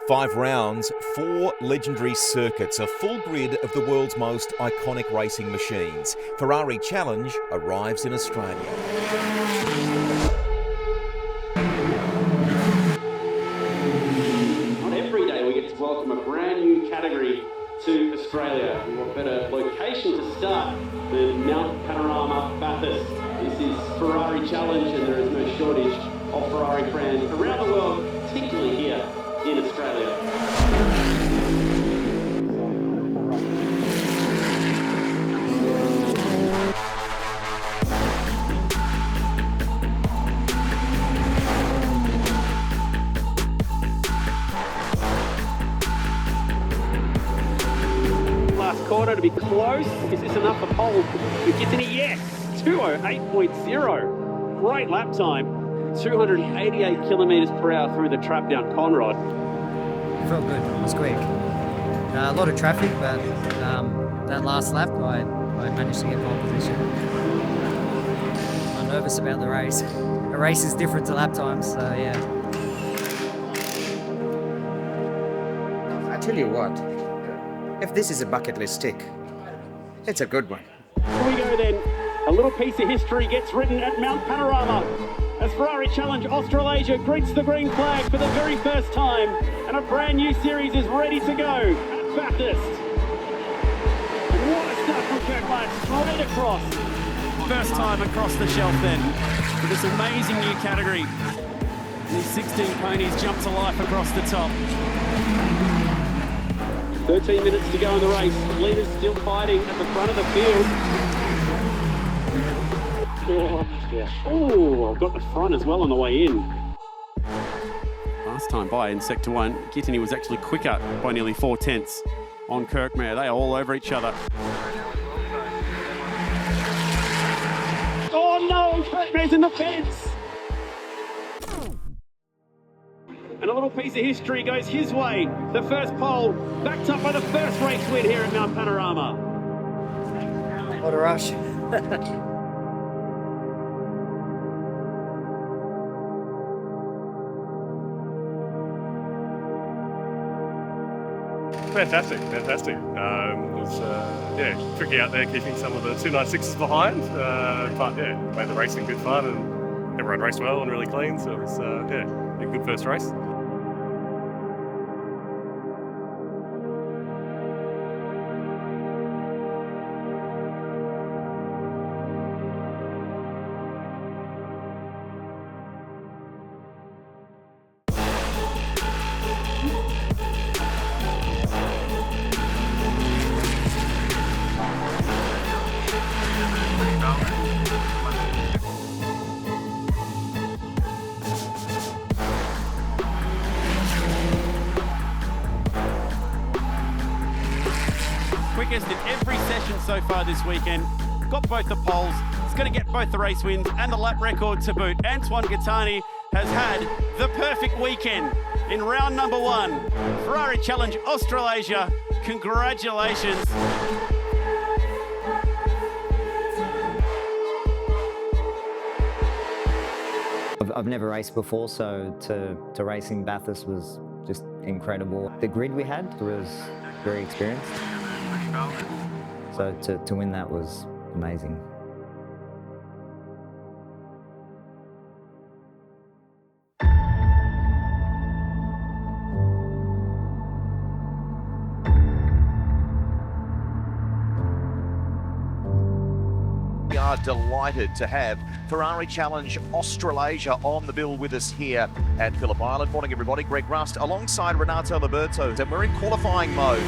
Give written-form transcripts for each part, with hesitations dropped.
5 rounds, 4 legendary circuits, a full grid of the world's most iconic racing machines. Ferrari Challenge arrives in Australia. Not every day we get to welcome a brand new category to Australia. And what better location to start than Mount Panorama, Bathurst. This is Ferrari Challenge, and there is no shortage of Ferrari fans around the world, particularly here in Australia. Last quarter to be close. Is this enough for pole? It gets in it, yes! 208.0. Great lap time. 288 kilometres per hour through the trap down Conrod. Felt good. It was quick. A lot of traffic, but that last lap, I managed to get pole position. I'm nervous about the race. A race is different to lap times, so yeah. I tell you what, if this is a bucket list tick, it's a good one. Here we go then. A little piece of history gets written at Mount Panorama as Ferrari Challenge Australasia greets the green flag for the very first time, and a brand new series is ready to go at Bathurst. And what a start from Kirkland, straight across. First time across the shelf then, with this amazing new category. These 16 ponies jump to life across the top. 13 minutes to go in the race. Leaders still fighting at the front of the field. Oh, I've got the front as well on the way in. Last time by in Sector 1, Gittany was actually quicker by nearly 4/10 on Kirkmare. They are all over each other. Oh no, Kirkmare's in the fence! And a little piece of history goes his way. The first pole, backed up by the first race win here at Mount Panorama. What a rush. Fantastic. It was tricky out there keeping some of the 296s behind, but made the racing good fun and everyone raced well and really clean, so it was a good first race. Quickest in every session so far this weekend. Got both the poles. It's going to get both the race wins and the lap record to boot. Antoine Gittany has had the perfect weekend in round number 1. Ferrari Challenge Australasia. Congratulations. I've never raced before, so to race in Bathurst was just incredible. The grid we had was very experienced, so to win that was amazing. We are delighted to have Ferrari Challenge Australasia on the bill with us here at Phillip Island. Morning everybody, Greg Rust alongside Renato Liberto, and we're in qualifying mode.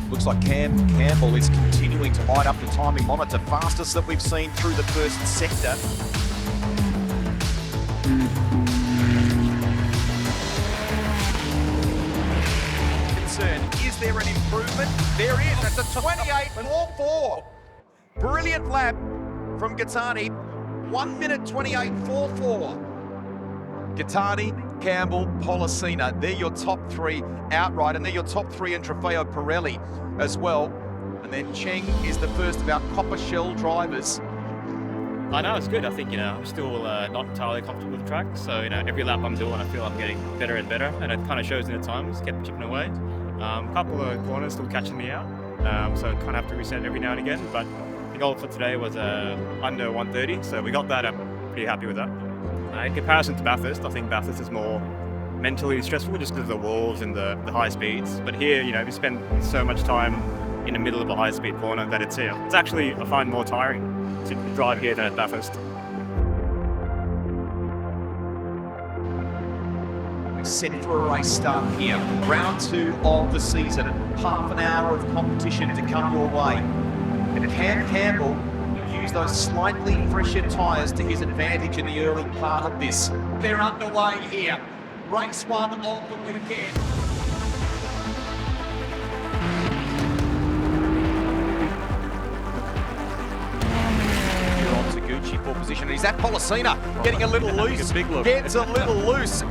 Looks like Campbell is continuing to light up the timing monitor, fastest that we've seen through the first sector. Is there an improvement? There is. That's a 28.44. Brilliant lap from Gittany. 1 minute 28.44. Gittany, Campbell, Pollicina. They're your top 3 outright, and they're your top 3 in Trofeo Pirelli as well. And then Cheng is the first of our copper shell drivers I know it's good. I think, I'm still not entirely comfortable with the track. So, every lap I'm doing, I feel I'm getting better and better. And it kind of shows in the times, kept chipping away. A couple of corners still catching me out. So I kind of have to reset every now and again. But the goal for today was under 130. So we got that. I'm pretty happy with that. In comparison to Bathurst, I think Bathurst is more mentally stressful just because of the walls and the high speeds. But here, we spend so much time in the middle of a high-speed corner that it's actually, I find, more tiring to drive here than at Bathurst. Set for a race start here. Round 2 of the season. Half an hour of competition to come your way. And Cam Campbell used those slightly fresher tyres to his advantage in the early part of this. They're underway here. Race 1 of the weekend. On to Gucci for position. He's at Policina, getting a little loose. A big look. Gets a little loose.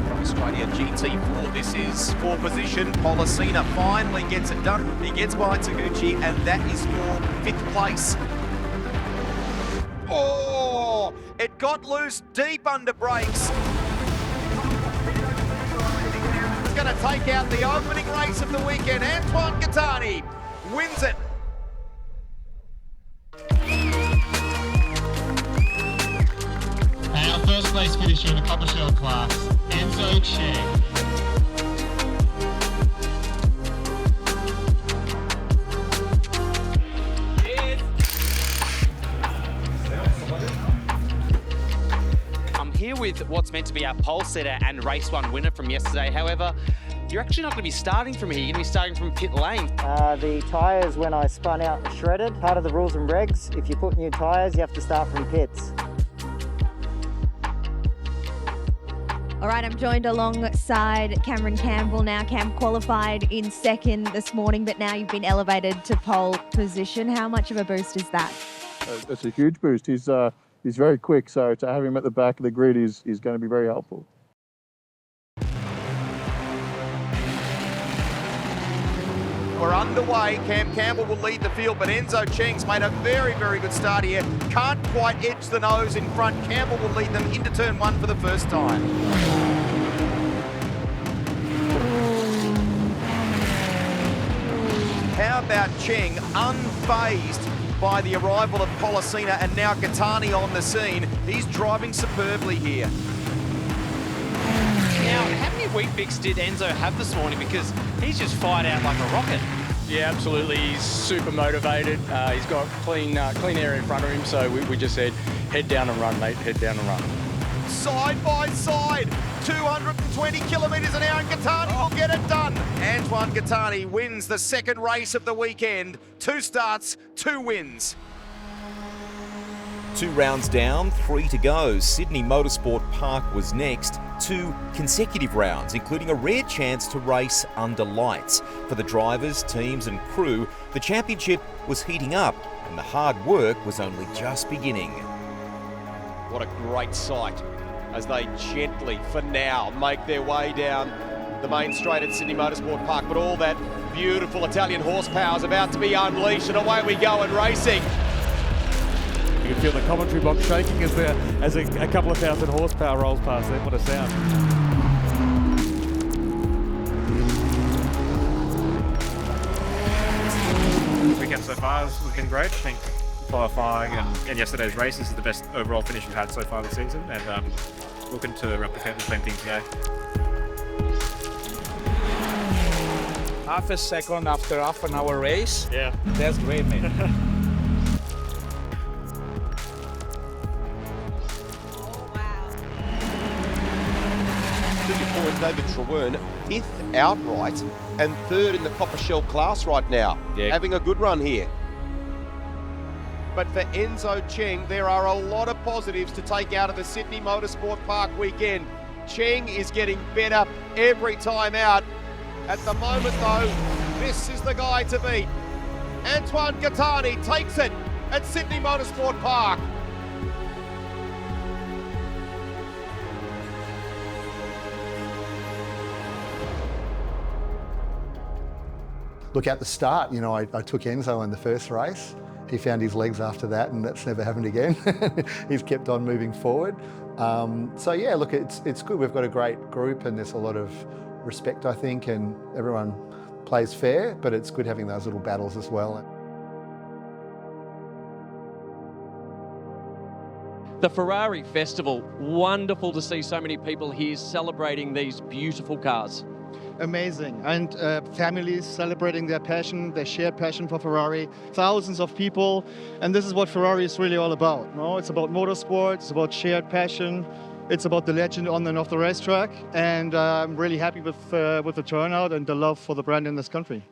From Australia GT4, this is for position. Policina finally gets it done. He gets by Taguchi, and that is for 5th place. Oh, it got loose deep under brakes. It's going to take out the opening race of the weekend. Antoine Gattani wins it. And our first place finisher in the Copper Shell class, Enzo Cheng. Here with what's meant to be our pole setter and race 1 winner from yesterday. However, you're actually not going to be starting from here. You're going to be starting from pit lane. The tyres, when I spun out, were shredded. Part of the rules and regs, if you put new tyres, you have to start from pits. All right, I'm joined alongside Cameron Campbell now. Cam qualified in 2nd this morning, but now you've been elevated to pole position. How much of a boost is that? It's a huge boost. He's very quick, so to have him at the back of the grid is going to be very helpful. We're underway. Cam Campbell will lead the field, but Enzo Cheng's made a very, very good start here. Can't quite edge the nose in front. Campbell will lead them into turn 1 for the first time. How about Cheng, unfazed by the arrival of Policina, and now Gattani on the scene. He's driving superbly here. Now, how many Weet-Bix did Enzo have this morning? Because he's just fired out like a rocket. Yeah, absolutely. He's super motivated. He's got clean air in front of him, so we just said, head down and run, mate, head down and run. Side by side, 220 kilometres an hour, and Gattani will get it done. Antoine Gattani wins the 2nd race of the weekend. 2 starts, 2 wins. 2 rounds down, 3 to go. Sydney Motorsport Park was next. 2 consecutive rounds, including a rare chance to race under lights. For the drivers, teams and crew, the championship was heating up and the hard work was only just beginning. What a great sight as they gently, for now, make their way down the main straight at Sydney Motorsport Park. But all that beautiful Italian horsepower is about to be unleashed, and away we go and racing. You can feel the commentary box shaking as a couple of thousand horsepower rolls past them. What a sound. The weekend so far has been great. I think qualifying and yesterday's race is the best overall finish we've had so far this season, and looking to replicate the same thing today. Half a second after half an hour race. Yeah. That's great, man. David Trewern, 5th outright and 3rd in the Copper Shell class right now. Yeah. Having a good run here. But for Enzo Cheng, there are a lot of positives to take out of the Sydney Motorsport Park weekend. Cheng is getting better every time out. At the moment though, this is the guy to beat. Antoine Gattani takes it at Sydney Motorsport Park. Look, at the start, you know, I took Enzo in the first race. He found his legs after that, and that's never happened again. He's kept on moving forward. So yeah, look, it's good. We've got a great group, and there's a lot of respect, I think, and everyone plays fair, but it's good having those little battles as well. The Ferrari Festival, wonderful to see so many people here celebrating these beautiful cars. Amazing, and families celebrating their passion, their shared passion for Ferrari. Thousands of people, and this is what Ferrari is really all about. No, it's about motorsport, it's about shared passion, it's about the legend on and off the racetrack, and I'm really happy with the turnout and the love for the brand in this country.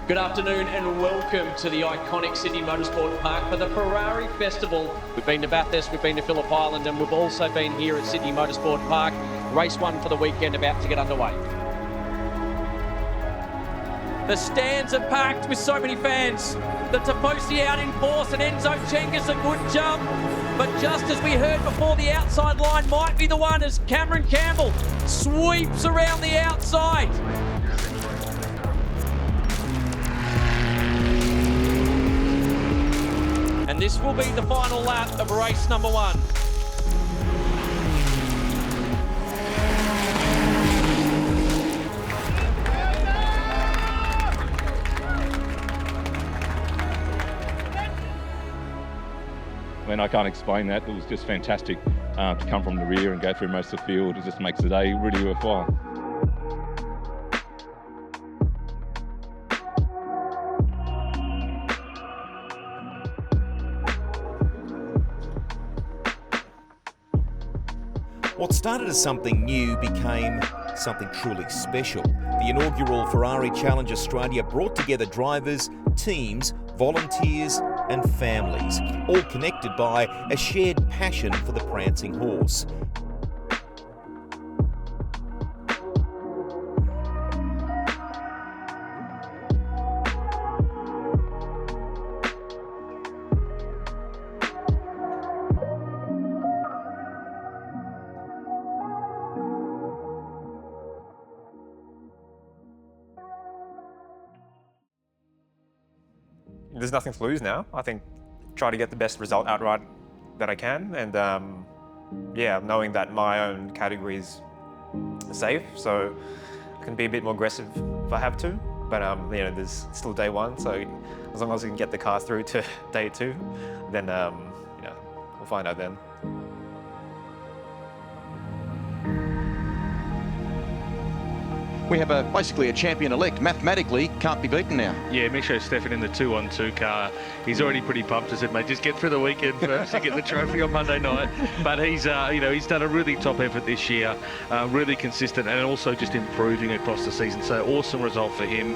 Good afternoon and welcome to the iconic Sydney Motorsport Park for the Ferrari Festival. We've been to Bathurst, we've been to Phillip Island, and we've also been here at Sydney Motorsport Park. Race 1 for the weekend about to get underway. The stands are packed with so many fans. The Tifosi out in force, and Enzo Cheng gets a good jump. But just as we heard before, the outside line might be the one as Cameron Campbell sweeps around the outside. And this will be the final lap of race number 1. I mean, I can't explain that. It was just fantastic to come from the rear and go through most of the field. It just makes the day really worthwhile. What started as something new became something truly special. The inaugural Ferrari Challenge Australia brought together drivers, teams, volunteers and families, all connected by a shared passion for the prancing horse. There's nothing to lose now. I think try to get the best result outright that I can, and yeah, knowing that my own category is safe, so I can be a bit more aggressive if I have to. But you know, there's still day 1, so as long as we can get the car through to day 2, then you know, we'll find out then. We have basically a champion-elect. Mathematically, can't be beaten now. Yeah, Micho Stefan in the 2-on-2 car. He's already pretty pumped. I said, mate, just get through the weekend first to get the trophy on Monday night. But he's, you know, he's done a really top effort this year, really consistent, and also just improving across the season. So awesome result for him.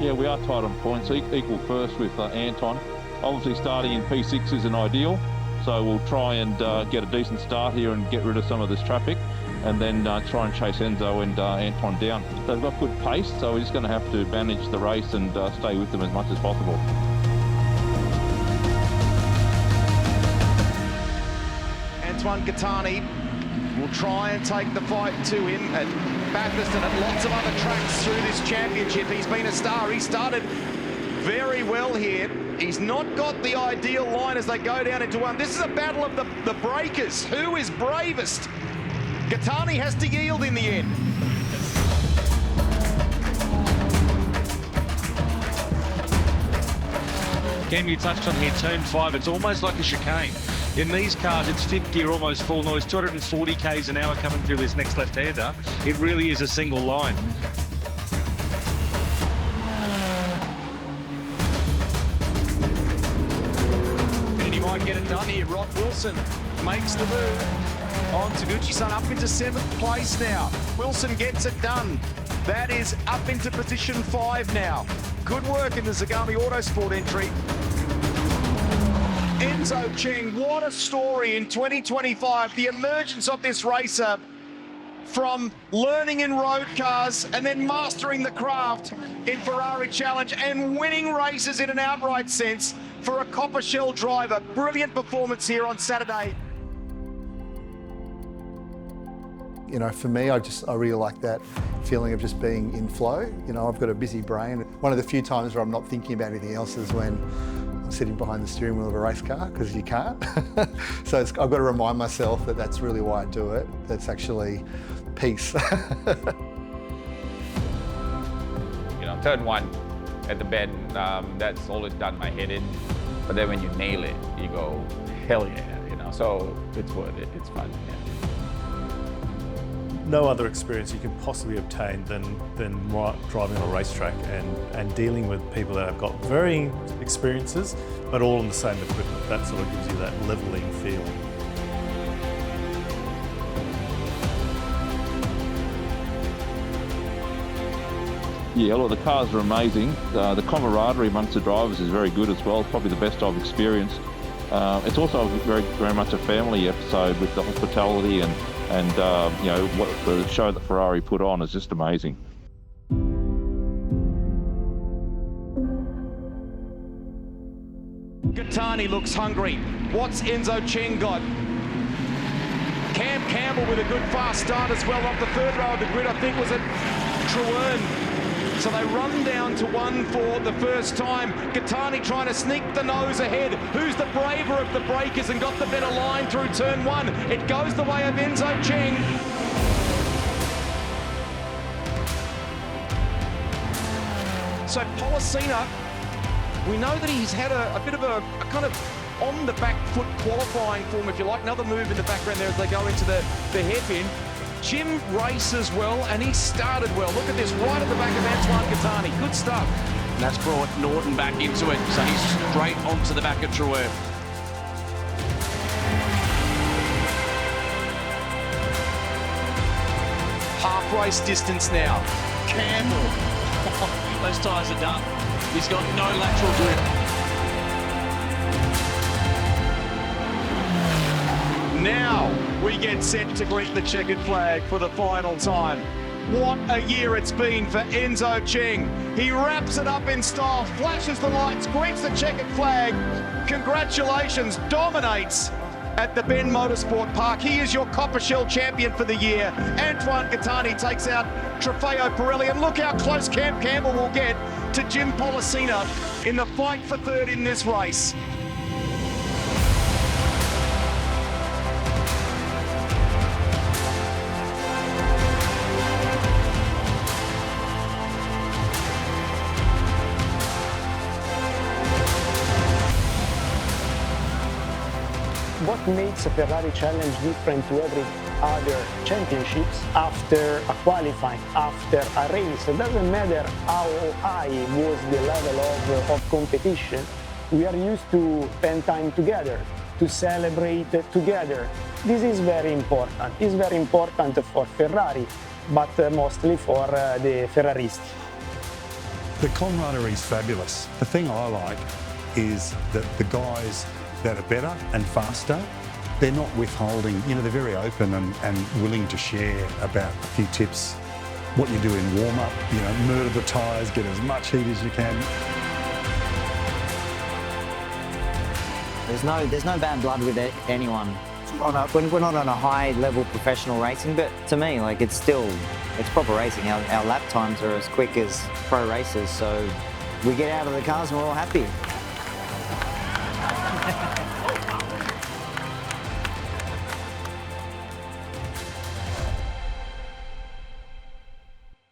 Yeah, we are tight on points, equal first with Anton. Obviously starting in P6 isn't ideal, so we'll try and get a decent start here and get rid of some of this traffic, and then try and chase Enzo and Anton down. They've got good pace, so we're just going to have to manage the race and stay with them as much as possible. Antoine Gattani will try and take the fight to him at Bathurst and at lots of other tracks through this championship. He's been a star. He started very well here. He's not got the ideal line as they go down into 1. This is a battle of the breakers. Who is bravest? Gattani has to yield in the end. Cam, you touched on here, turn 5, it's almost like a chicane. In these cars, it's 5th gear, almost full noise, 240 k's an hour coming through this next left-hander. It really is a single line. And he might get it done here. Rod Wilson makes the move on Taguchi-san up into 7th place now. Wilson gets it done. That is up into position 5 now. Good work in the Zagami Autosport entry. Enzo Cheng, what a story in 2025. The emergence of this racer from learning in road cars and then mastering the craft in Ferrari Challenge and winning races in an outright sense for a copper shell driver. Brilliant performance here on Saturday. You know, for me, I really like that feeling of just being in flow. You know, I've got a busy brain. One of the few times where I'm not thinking about anything else is when I'm sitting behind the steering wheel of a race car, because you can't. So I've got to remind myself that that's really why I do it. That's actually peace. You know, turn one at the bend, that's always done my head in. But then when you nail it, you go, hell yeah, you know. So it's worth it, it's fun. Yeah. No other experience you can possibly obtain than driving on a racetrack and dealing with people that have got varying experiences, but all on the same equipment. That sort of gives you that levelling feel. Yeah, look, the cars are amazing. The camaraderie amongst the drivers is very good as well. It's probably the best I've experienced. It's also very much a family episode with the hospitality and you know, what the show that Ferrari put on is just amazing. Gattani looks hungry. What's Enzo Cheng got? Cam Campbell with a good fast start as well off the third row of the grid, I think was it Truern. So they run down to 1 for the first time. Gattani trying to sneak the nose ahead. Who's the braver of the breakers and got the better line through turn 1? It goes the way of Enzo Cheng. So Policina, we know that he's had a bit of a kind of on the back foot qualifying form, if you like. Another move in the background there as they go into the hairpin. Jim races well, and he started well. Look at this, right at the back of Antoine Gattani. Good stuff. And that's brought Norton back into it, so he's straight onto the back of Truern. Half race distance now. Campbell. Those tyres are done. He's got no lateral grip. Now we get set to greet the checkered flag for the final time. What a year it's been for Enzo Cheng. He wraps it up in style, flashes the lights, greets the checkered flag. Congratulations, dominates at the Bend Motorsport Park. He is your Copper Shell champion for the year. Antoine Gattani takes out Trofeo Pirelli, and look how close Cam Campbell will get to Jim Policina in the fight for third in this race. What makes a Ferrari Challenge different to every other championships? After a qualifying, after a race, it doesn't matter how high was the level of competition, we are used to spend time together, to celebrate together. This is very important. It's very important for Ferrari, but mostly for the Ferraristi. The camaraderie is fabulous. The thing I like is that the guys that are better and faster, they're not withholding. You know, they're very open and willing to share about a few tips. What you do in warm-up, you know, murder the tyres, get as much heat as you can. There's no bad blood with anyone. We're not on a high-level professional racing, but to me, like, it's proper racing. Our lap times are as quick as pro racers, so we get out of the cars and we're all happy.